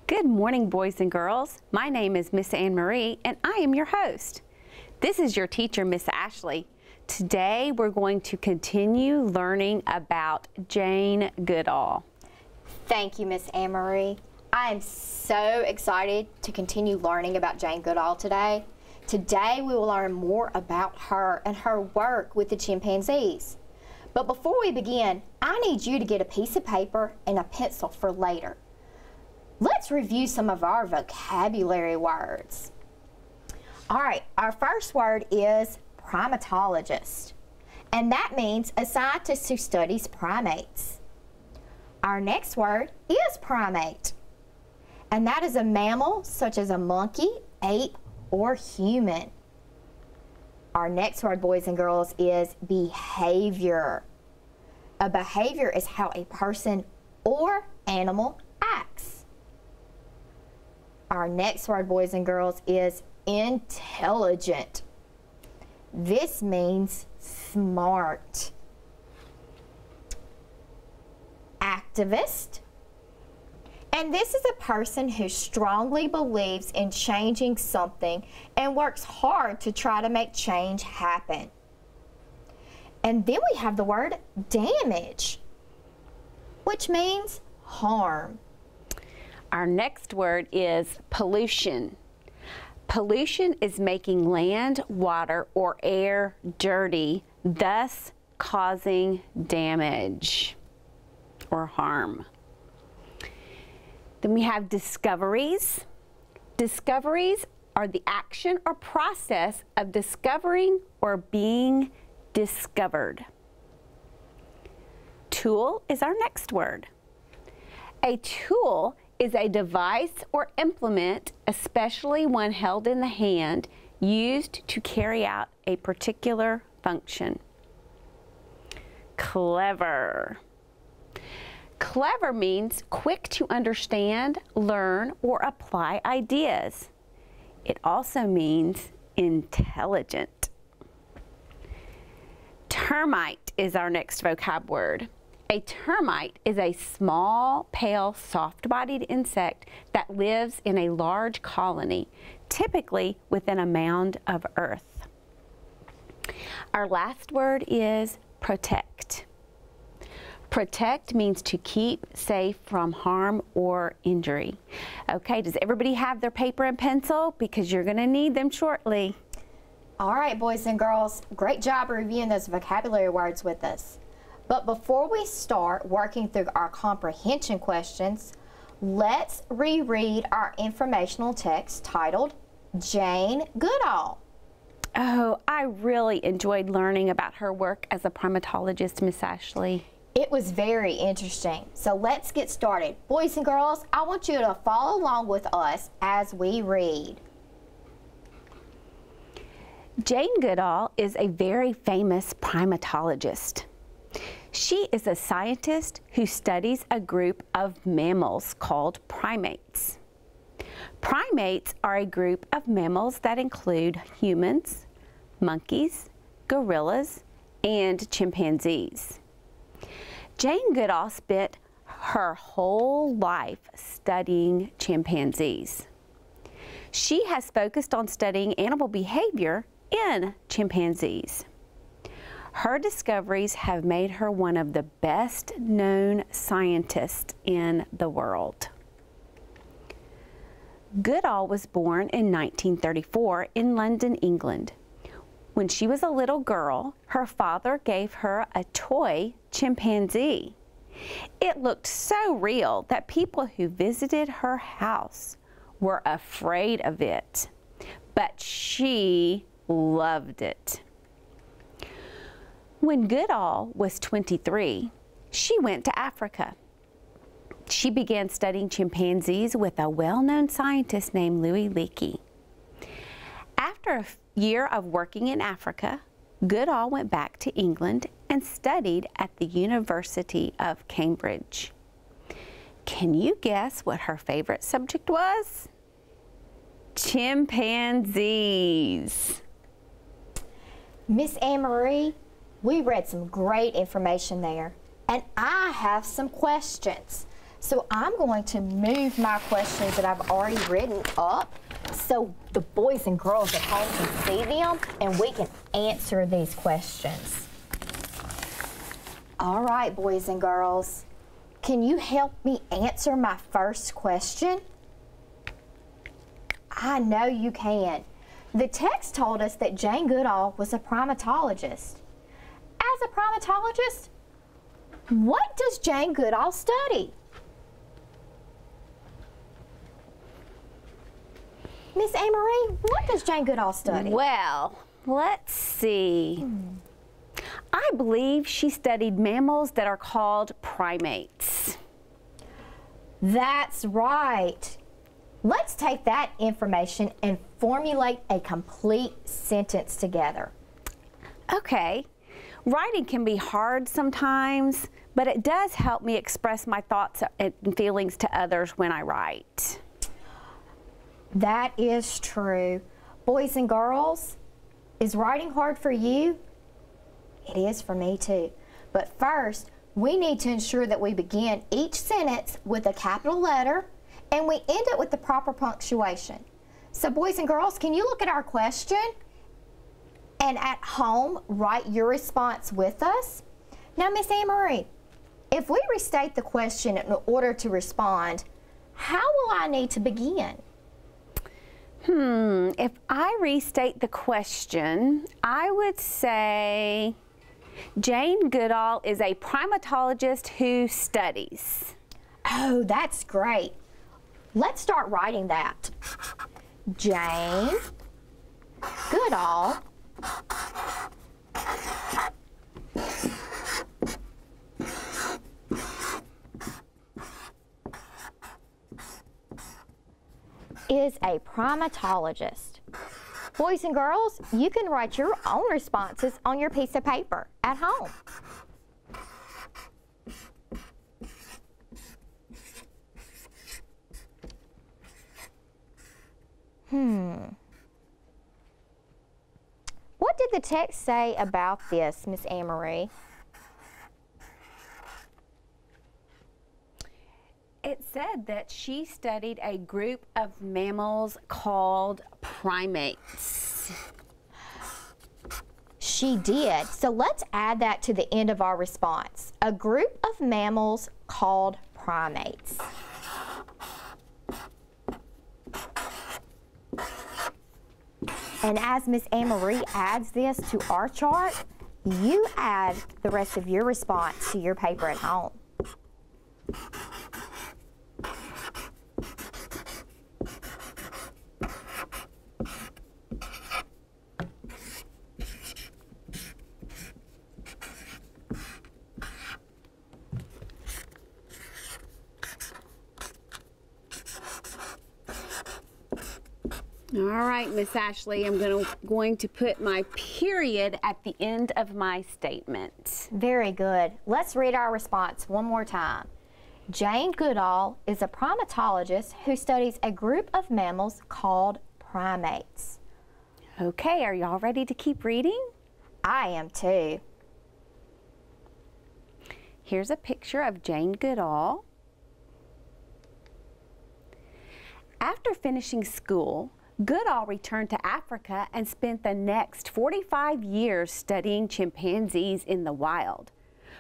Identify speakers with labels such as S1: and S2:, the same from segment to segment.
S1: Good morning, boys and girls. My name is Miss Anne Marie, and I am your host. This is your teacher, Miss Ashley. Today, we're going to continue learning about Jane Goodall.
S2: Thank you, Miss Anne Marie. I am so excited to continue learning about Jane Goodall today. Today, we will learn more about her and her work with the chimpanzees. But before we begin, I need you to get a piece of paper and a pencil for later. Let's review some of our vocabulary words. All right, our first word is primatologist, and that means a scientist who studies primates. Our next word is primate, and that is a mammal such as a monkey, ape, or human. Our next word, boys and girls, is behavior. A behavior is how a person or animal acts. Our next word, boys and girls, is intelligent. This means smart. Activist. And this is a person who strongly believes in changing something and works hard to try to make change happen. And then we have the word damage, which means harm.
S1: Our next word is pollution. Pollution is making land, water, or air dirty, thus causing damage or harm. Then we have discoveries. Discoveries are the action or process of discovering or being discovered. Tool is our next word. A tool is a device or implement, especially one held in the hand, used to carry out a particular function. Clever. Clever means quick to understand, learn, or apply ideas. It also means intelligent. Termite is our next vocab word. A termite is a small, pale, soft-bodied insect that lives in a large colony, typically within a mound of earth. Our last word is protect. Protect means to keep safe from harm or injury. Okay, does everybody have their paper and pencil? Because you're going to need them shortly.
S2: All right, boys and girls, great job reviewing those vocabulary words with us. But before we start working through our comprehension questions, let's reread our informational text titled Jane Goodall.
S1: Oh, I really enjoyed learning about her work as a primatologist, Miss Ashley.
S2: It was very interesting. So let's get started. Boys and girls, I want you to follow along with us as we read.
S1: Jane Goodall is a very famous primatologist. She is a scientist who studies a group of mammals called primates. Primates are a group of mammals that include humans, monkeys, gorillas, and chimpanzees. Jane Goodall spent her whole life studying chimpanzees. She has focused on studying animal behavior in chimpanzees. Her discoveries have made her one of the best-known scientists in the world. Goodall was born in 1934 in London, England. When she was a little girl, her father gave her a toy chimpanzee. It looked so real that people who visited her house were afraid of it, but she loved it. When Goodall was 23, she went to Africa. She began studying chimpanzees with a well-known scientist named Louis Leakey. After a year of working in Africa, Goodall went back to England and studied at the University of Cambridge. Can you guess what her favorite subject was? Chimpanzees.
S2: Miss Anne Marie, we read some great information there, and I have some questions. So I'm going to move my questions that I've already written up so the boys and girls at home can see them and we can answer these questions. All right, boys and girls, can you help me answer my first question? I know you can. The text told us that Jane Goodall was a primatologist. As a primatologist, what does Jane Goodall study? Miss Amory, what does Jane Goodall study?
S1: Well, let's see. I believe she studied mammals that are called primates.
S2: That's right. Let's take that information and formulate a complete sentence together.
S1: Okay. Writing can be hard sometimes, but it does help me express my thoughts and feelings to others when I write.
S2: That is true. Boys and girls, is writing hard for you? It is for me too. But first, we need to ensure that we begin each sentence with a capital letter and we end it with the proper punctuation. So boys and girls, can you look at our question? And at home, write your response with us. Now, Miss Anne-Marie, if we restate the question in order to respond, how will I need to begin?
S1: If I restate the question, I would say Jane Goodall is a primatologist who studies.
S2: Oh, that's great. Let's start writing that. Jane Goodall is a primatologist. Boys and girls, you can write your own responses on your piece of paper at home. What did the text say about this, Miss Anne-Marie?
S1: It said that she studied a group of mammals called primates.
S2: She did. So let's add that to the end of our response. A group of mammals called primates. And as Miss Anne-Marie adds this to our chart, you add the rest of your response to your paper at home.
S1: All right, Miss Ashley, I'm going to put my period at the end of my statement.
S2: Very good. Let's read our response one more time. Jane Goodall is a primatologist who studies a group of mammals called primates.
S1: Okay, are y'all ready to keep reading?
S2: I am too.
S1: Here's a picture of Jane Goodall. After finishing school, Goodall returned to Africa and spent the next 45 years studying chimpanzees in the wild.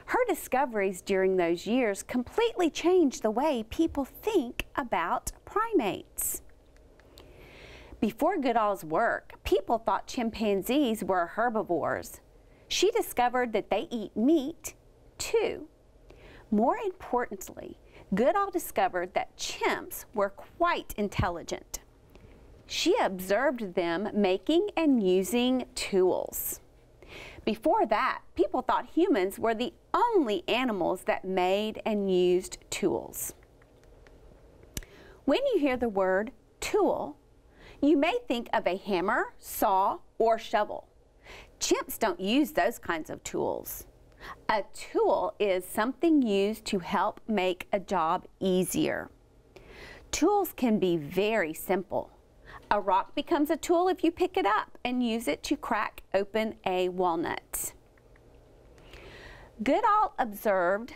S1: Her discoveries during those years completely changed the way people think about primates. Before Goodall's work, people thought chimpanzees were herbivores. She discovered that they eat meat, too. More importantly, Goodall discovered that chimps were quite intelligent. She observed them making and using tools. Before that, people thought humans were the only animals that made and used tools. When you hear the word tool, you may think of a hammer, saw, or shovel. Chimps don't use those kinds of tools. A tool is something used to help make a job easier. Tools can be very simple. A rock becomes a tool if you pick it up and use it to crack open a walnut. Goodall observed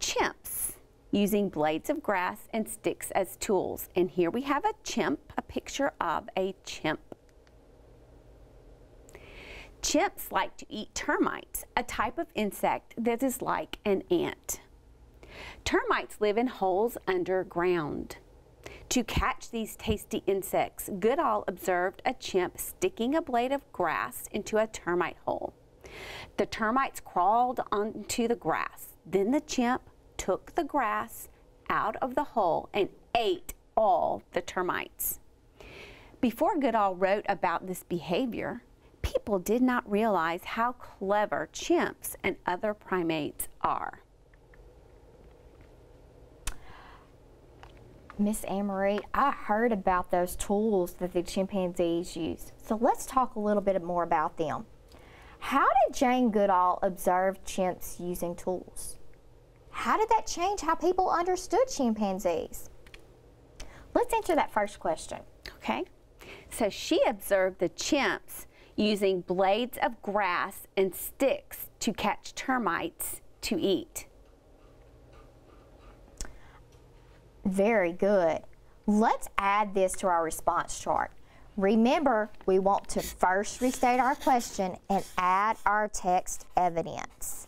S1: chimps using blades of grass and sticks as tools. And here we have a chimp, a picture of a chimp. Chimps like to eat termites, a type of insect that is like an ant. Termites live in holes underground. To catch these tasty insects, Goodall observed a chimp sticking a blade of grass into a termite hole. The termites crawled onto the grass. Then the chimp took the grass out of the hole and ate all the termites. Before Goodall wrote about this behavior, people did not realize how clever chimps and other primates are.
S2: Miss Anne-Marie, I heard about those tools that the chimpanzees use. So let's talk a little bit more about them. How did Jane Goodall observe chimps using tools? How did that change how people understood chimpanzees? Let's answer that first question.
S1: Okay, so she observed the chimps using blades of grass and sticks to catch termites to eat.
S2: Very good. Let's add this to our response chart. Remember, we want to first restate our question and add our text evidence.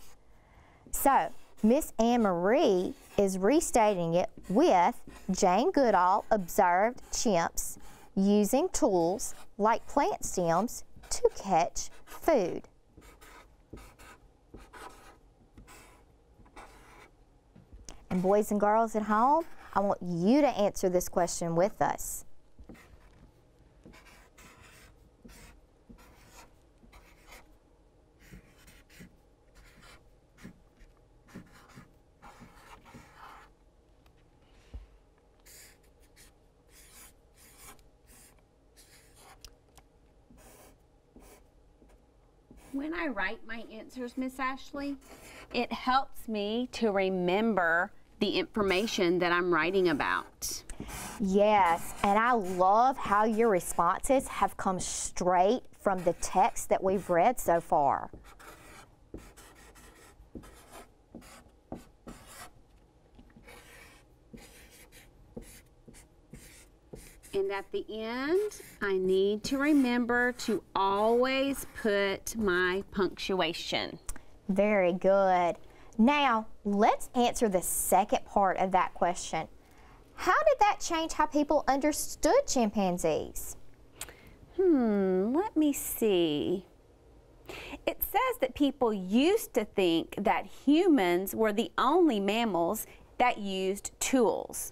S2: So, Miss Anne-Marie is restating it with Jane Goodall observed chimps using tools like plant stems to catch food. And boys and girls at home, I want you to answer this question with us.
S1: When I write my answers, Miss Ashley, it helps me to remember the information that I'm writing about.
S2: Yes, and I love how your responses have come straight from the text that we've read so far.
S1: And at the end, I need to remember to always put my punctuation.
S2: Very good. Now, let's answer the second part of that question. How did that change how people understood chimpanzees?
S1: Let me see. It says that people used to think that humans were the only mammals that used tools.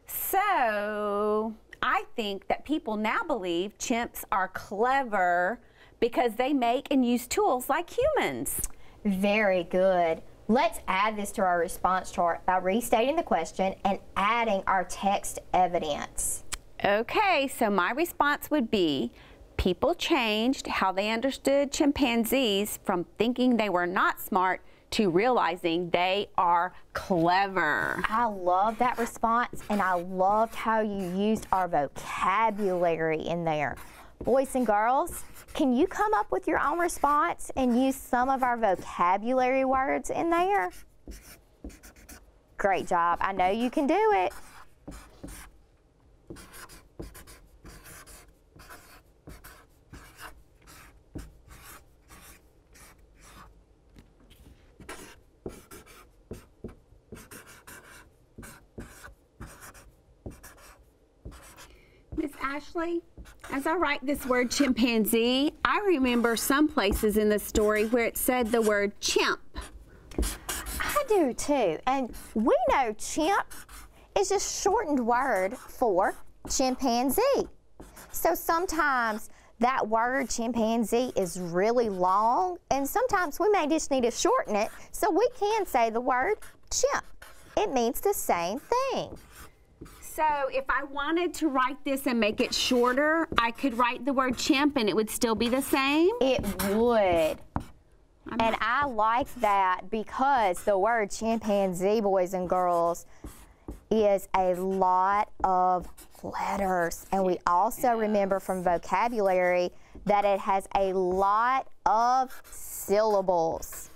S1: So, I think that people now believe chimps are clever because they make and use tools like humans.
S2: Very good. Let's add this to our response chart by restating the question and adding our text evidence.
S1: Okay, so my response would be, people changed how they understood chimpanzees from thinking they were not smart to realizing they are clever.
S2: I love that response, and I loved how you used our vocabulary in there. Boys and girls, can you come up with your own response and use some of our vocabulary words in there? Great job. I know you can do it.
S1: Miss Ashley, as I write this word chimpanzee, I remember some places in the story where it said the word chimp.
S2: I do too, and we know chimp is a shortened word for chimpanzee. So sometimes that word chimpanzee is really long, and sometimes we may just need to shorten it so we can say the word chimp. It means the same thing.
S1: So if I wanted to write this and make it shorter, I could write the word chimp and it would still be the same?
S2: It would. And I like that because the word chimpanzee, boys and girls, is a lot of letters. And we also remember from vocabulary that it has a lot of syllables.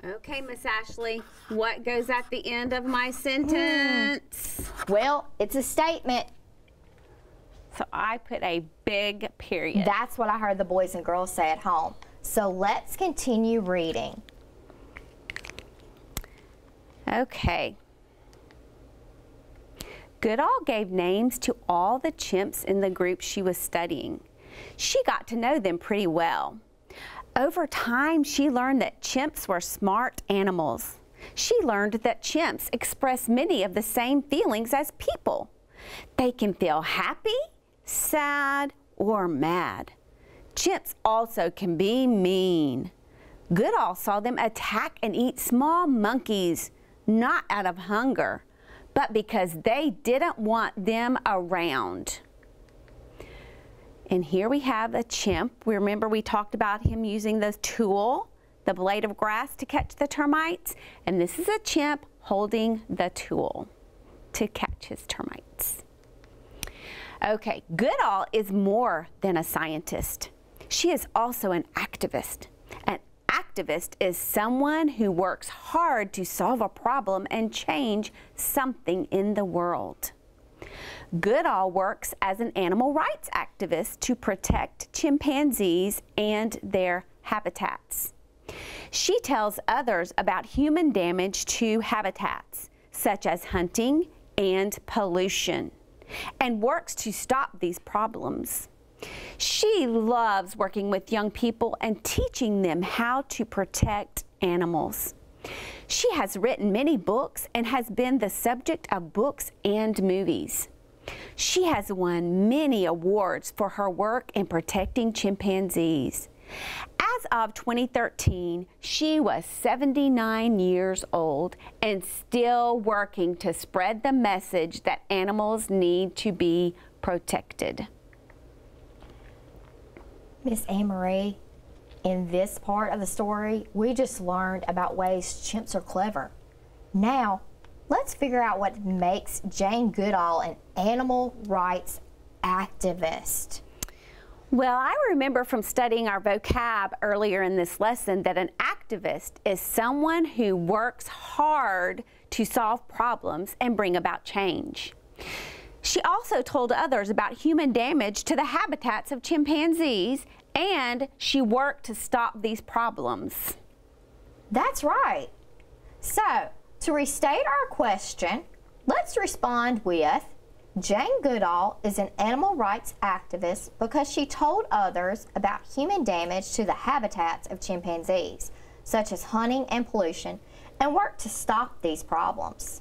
S1: Okay, Miss Ashley, what goes at the end of my sentence?
S2: Well, it's a statement.
S1: So I put a big period.
S2: That's what I heard the boys and girls say at home. So let's continue reading.
S1: Okay. Goodall gave names to all the chimps in the group she was studying. She got to know them pretty well. Over time, she learned that chimps were smart animals. She learned that chimps express many of the same feelings as people. They can feel happy, sad, or mad. Chimps also can be mean. Goodall saw them attack and eat small monkeys, not out of hunger, but because they didn't want them around. And here we have a chimp. Remember we talked about him using the tool, the blade of grass, to catch the termites? And this is a chimp holding the tool to catch his termites. Okay, Goodall is more than a scientist. She is also an activist. An activist is someone who works hard to solve a problem and change something in the world. Goodall works as an animal rights activist to protect chimpanzees and their habitats. She tells others about human damage to habitats, such as hunting and pollution, and works to stop these problems. She loves working with young people and teaching them how to protect animals. She has written many books and has been the subject of books and movies. She has won many awards for her work in protecting chimpanzees. As of 2013, she was 79 years old and still working to spread the message that animals need to be protected.
S2: Miss Anne-Marie, in this part of the story, we just learned about ways chimps are clever. Now, let's figure out what makes Jane Goodall an animal rights activist.
S1: Well, I remember from studying our vocab earlier in this lesson that an activist is someone who works hard to solve problems and bring about change. She also told others about human damage to the habitats of chimpanzees, and she worked to stop these problems.
S2: That's right. So, to restate our question, let's respond with, Jane Goodall is an animal rights activist because she told others about human damage to the habitats of chimpanzees, such as hunting and pollution, and worked to stop these problems.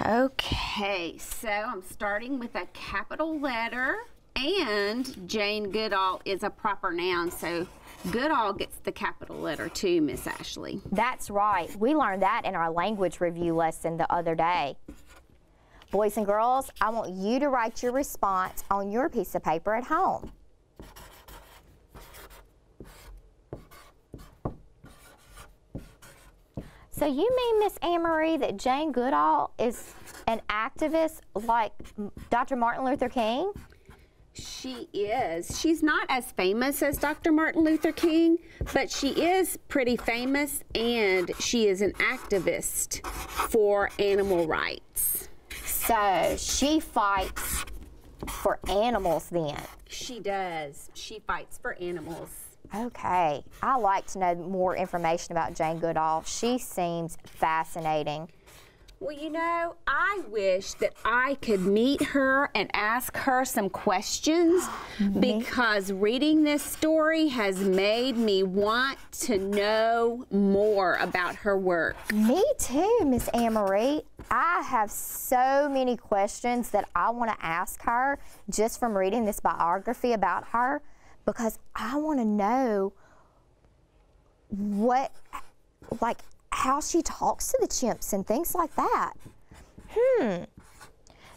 S1: Okay, so I'm starting with a capital letter, and Jane Goodall is a proper noun, so Goodall gets the capital letter too, Miss Ashley.
S2: That's right. We learned that in our language review lesson the other day. Boys and girls, I want you to write your response on your piece of paper at home. So you mean, Miss Anne-Marie, that Jane Goodall is an activist like Dr. Martin Luther King?
S1: She is. She's not as famous as Dr. Martin Luther King, but she is pretty famous, and she is an activist for animal rights.
S2: So she fights for animals then?
S1: She does. She fights for animals.
S2: Okay. I'd like to know more information about Jane Goodall. She seems fascinating.
S1: Well, you know, I wish that I could meet her and ask her some questions because reading this story has made me want to know more about her work.
S2: Me too, Miss Anne-Marie. I have so many questions that I want to ask her just from reading this biography about her because I want to know how she talks to the chimps and things like that.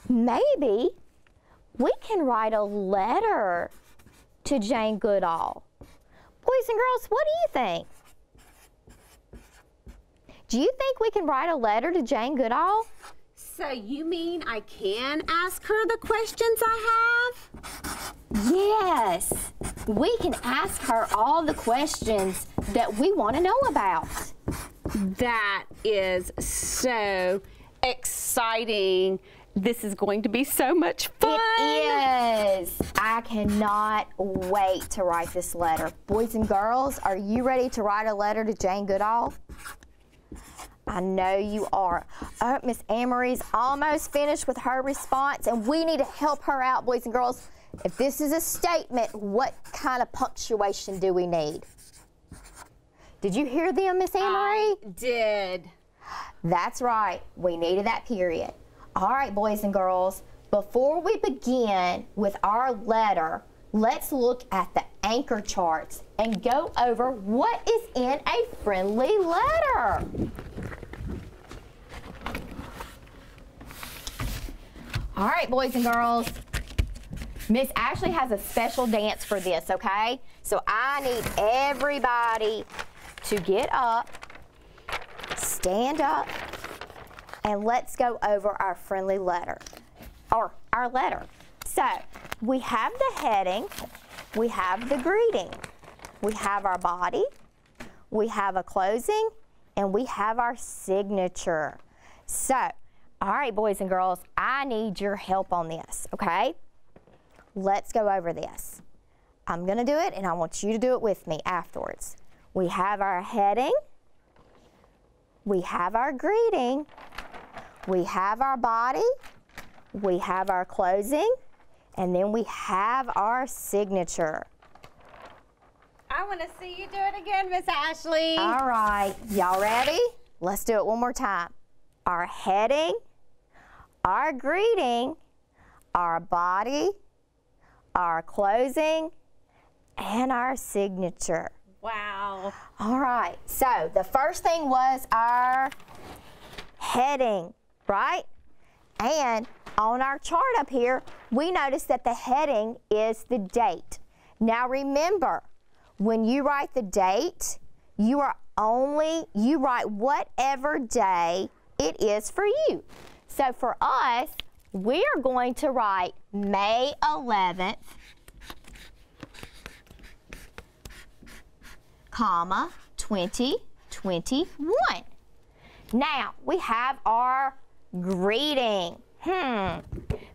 S2: Maybe we can write a letter to Jane Goodall. Boys and girls, what do you think? Do you think we can write a letter to Jane Goodall?
S1: So you mean I can ask her the questions I have?
S2: Yes, we can ask her all the questions that we want to know about.
S1: That is so exciting. This is going to be so much fun.
S2: It is. I cannot wait to write this letter. Boys and girls, are you ready to write a letter to Jane Goodall? I know you are. Oh, Miss Amory's almost finished with her response, and we need to help her out, boys and girls. If this is a statement, what kind of punctuation do we need? Did you hear them, Miss Amory?
S1: I did.
S2: That's right. We needed that period. All right, boys and girls, before we begin with our letter, let's look at the anchor charts and go over what is in a friendly letter. All right, boys and girls, Miss Ashley has a special dance for this, okay? So I need everybody to get up, stand up, and let's go over our friendly letter, or our letter. So we have the heading, we have the greeting, we have our body, we have a closing, and we have our signature. So, all right, boys and girls, I need your help on this, okay? Let's go over this. I'm gonna do it, and I want you to do it with me afterwards. We have our heading, we have our greeting, we have our body, we have our closing, and then we have our signature.
S1: I want to see you do it again, Miss Ashley.
S2: All right, y'all ready? Let's do it one more time. Our heading, our greeting, our body, our closing, and our signature.
S1: Wow.
S2: All right, so the first thing was our heading, right? And on our chart up here, we noticed that the heading is the date. Now remember, when you write the date, you write whatever day it is for you. So for us, we are going to write May 11th, comma, 2021. Now, we have our greeting.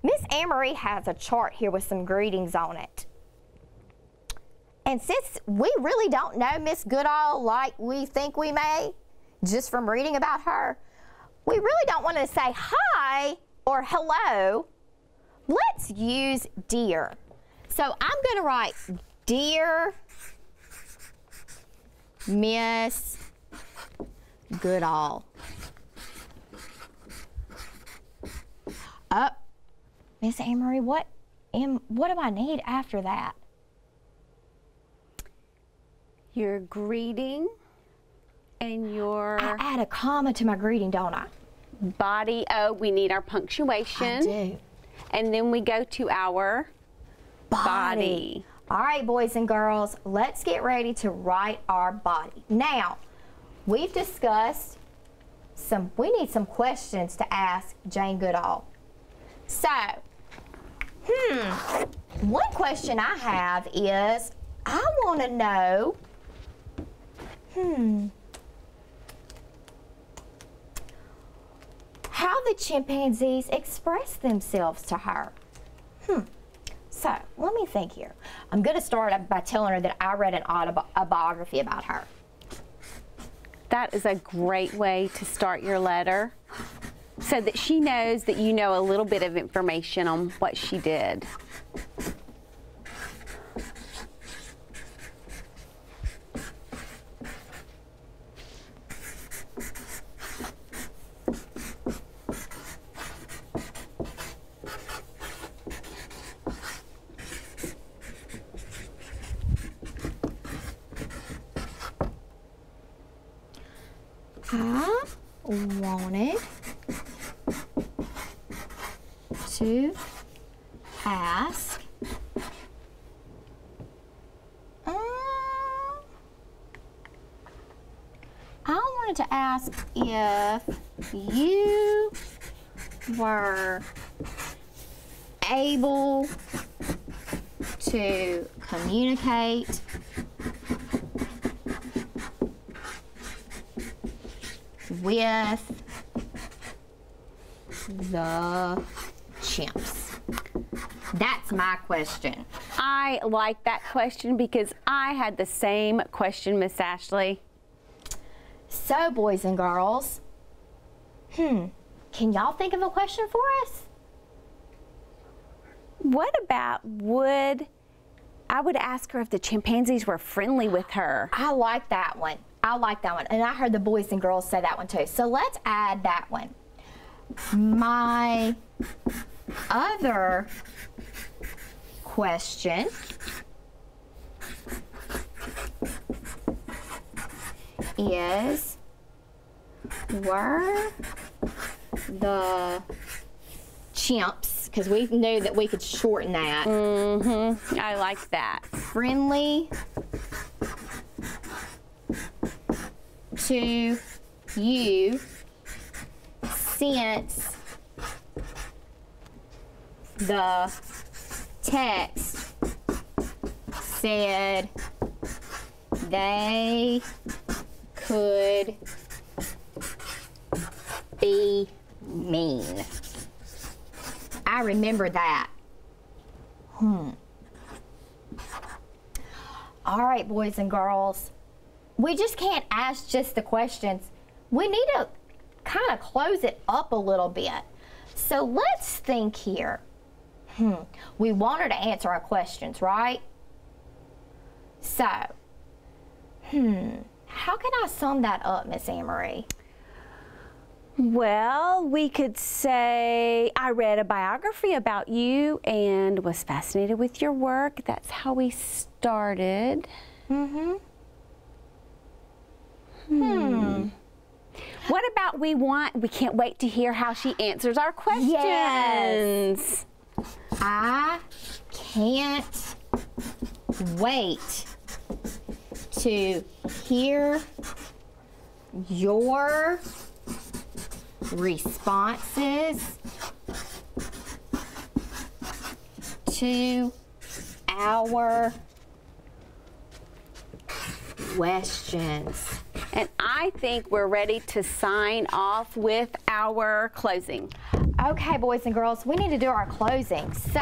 S2: Miss Amory has a chart here with some greetings on it. And since we really don't know Miss Goodall like we think we may, just from reading about her, we really don't want to say hi or hello. Let's use dear. So I'm going to write, Dear Miss Goodall. Miss Amory, what do I need after that?
S1: Your greeting and your...
S2: I add a comma to my greeting, don't I?
S1: Body. Oh, we need our punctuation.
S2: I do.
S1: And then we go to our body.
S2: All right, boys and girls, let's get ready to write our body. Now, we've discussed we need some questions to ask Jane Goodall. So, one question I have is, I want to know, how the chimpanzees express themselves to her. So, let me think here. I'm going to start by telling her that I read a biography about her.
S1: That is a great way to start your letter, so that she knows that you know a little bit of information on what she did.
S2: I wanted to ask if you were able to communicate with the chimps? That's my question.
S1: I like that question because I had the same question, Miss Ashley.
S2: So, boys and girls, can y'all think of a question for us?
S1: What about I would ask her if the chimpanzees were friendly with her.
S2: I like that one. I like that one. And I heard the boys and girls say that one too. So let's add that one. My other question is, were the chimps, because we knew that we could shorten that.
S1: I like that.
S2: Friendly to you since the text said they could be mean. I remember that. All right, boys and girls. We just can't ask just the questions. We need to kind of close it up a little bit. So let's think here. We want her to answer our questions, right? So, how can I sum that up, Miss Anne-Marie?
S1: Well, we could say, I read a biography about you and was fascinated with your work. That's how we started. What about we can't wait to hear how she answers our questions.
S2: Yes. I can't wait to hear your responses to our questions.
S1: And I think we're ready to sign off with our closing.
S2: Okay, boys and girls, we need to do our closing. So,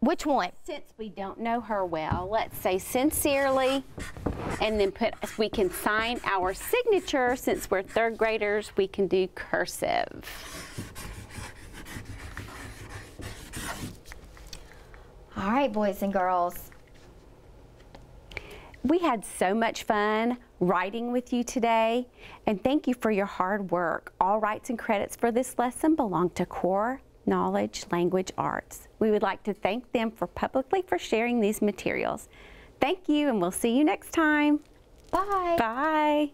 S2: which one?
S1: Since we don't know her well, let's say sincerely, and then we can sign our signature. Since we're third graders, we can do cursive.
S2: All right, boys and girls.
S1: We had so much fun writing with you today, and thank you for your hard work. All rights and credits for this lesson belong to Core Knowledge Language Arts. We would like to thank them publicly for sharing these materials. Thank you, and we'll see you next time.
S2: Bye.
S1: Bye.